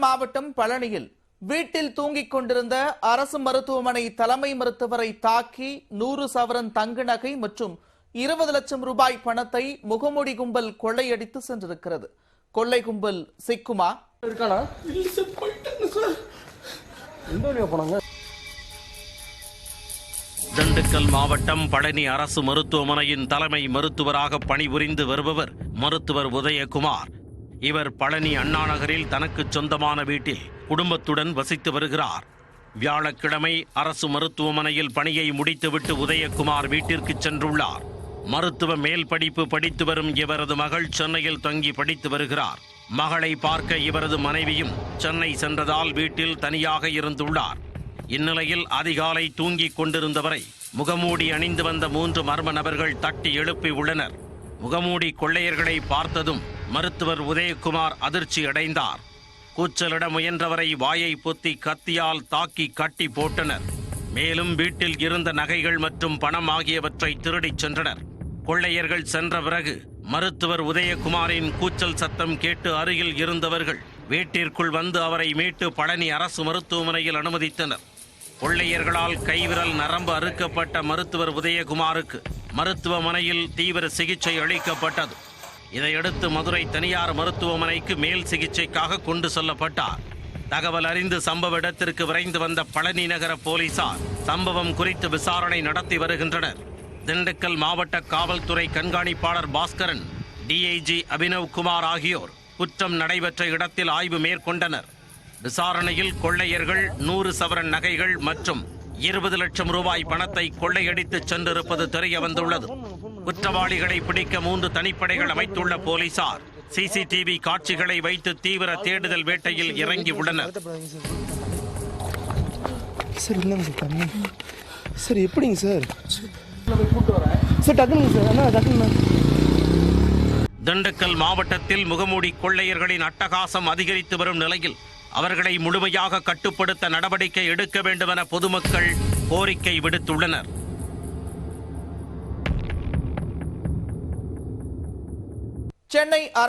மாவட்டம் பழனியில் வீட்டில் தூங்கிக் கொண்டிருந்த அரசு மருத்துவமனை தலைமை மருத்துவரை தாக்கி 100 சவரன் தங்க நகை மற்றும் 20 லட்சம் ரூபாய் பணத்தை முகமூடி கும்பல் கொள்ளையடித்து சென்றிருக்கிறது. கொள்ளை கும்பல் சிக்குமா? திண்டுக்கல் மாவட்டம் பழனி அரசு மருத்துவமனையின் தலைமை மருத்துவராக பணிபுரிந்து வருபவர் மருத்துவர் உதயகுமார். இவர் பழனி அண்ணா நகரில் தனக்கு சொந்தமான வீட்டில் குடும்பத்துடன் வசித்து வருகிறார். வியாழக்கிழமை அரசு மருத்துவமனையில் பணியை முடித்துவிட்டு உதயகுமார் வீட்டிற்கு சென்றுள்ளார். மருத்துவ மேல் படிப்பு படித்து வரும் இவரது மகள் சென்னையில் தங்கி படித்து வருகிறார். மகளை பார்க்க இவரது மனைவியும் சென்னை சென்றதால் வீட்டில் தனியாக இருந்துள்ளார். இந்நிலையில் அதிகாலை தூங்கிக் கொண்டிருந்தவரை முகமூடி அணிந்து வந்த 3 மர்ம நபர்கள் தட்டி எழுப்பி உள்ளனர். முகமூடி கொள்ளையர்களை பார்த்ததும் மருத்துவர் உதயகுமார் அதிர்ச்சி அடைந்தார். கூச்சலிட முயன்றவரை வாயை பொத்தி கத்தியால் தாக்கி கட்டி போட்டனர். மேலும் வீட்டில் இருந்த நகைகள் மற்றும் பணம் ஆகியவற்றை திருடிச் சென்றனர். கொள்ளையர்கள் சென்ற பிறகு மருத்துவர் உதயகுமாரின் கூச்சல் சத்தம் கேட்டு அருகில் இருந்தவர்கள் வீட்டிற்குள் வந்து அவரை மீட்டு பழனி அரசு மருத்துவமனையில் அனுமதித்தனர். கொள்ளையர்களால் கைவிரல் நரம்பு அறுக்கப்பட்ட மருத்துவர் உதயகுமாருக்கு மருத்துவமனையில் தீவிர சிகிச்சை அளிக்கப்பட்டது. இதையடுத்து மதுரை தனியார் மருத்துவமனைக்கு மேல் சிகிச்சைக்காக கொண்டு செல்லப்பட்டார். தகவல் அறிந்து சம்பவ இடத்திற்கு விரைந்து வந்த பழனி நகர போலீசார் சம்பவம் குறித்து விசாரணை நடத்தி வருகின்றனர். திண்டுக்கல் மாவட்ட காவல்துறை கண்காணிப்பாளர் பாஸ்கரன், டிஐஜி அபினவ் குமார் ஆகியோர் குற்றம் நடைபெற்ற இடத்தில் ஆய்வு மேற்கொண்டனர். விசாரணையில் கொள்ளையர்கள் 100 சவரன் நகைகள் மற்றும் 20 லட்சம் ரூபாய் பணத்தை கொள்ளையடித்து சென்றிருப்பது தெரிய வந்துள்ளது. குற்றவாளிகளை பிடிக்க 3 தனிப்படைகள் அமைத்துள்ள போலீசார் சிசிடிவி காட்சிகளை வைத்து தீவிர தேடுதல் வேட்டையில் இறங்கி உள்ளனர். திண்டுக்கல் மாவட்டத்தில் முகமூடி கொள்ளையர்களின் அட்டகாசம் அதிகரித்து வரும் நிலையில் அவர்களை முழுமையாக கட்டுப்படுத்த நடவடிக்கை எடுக்க வேண்டும் என பொதுமக்கள் கோரிக்கை விடுத்துள்ளனர். சென்னை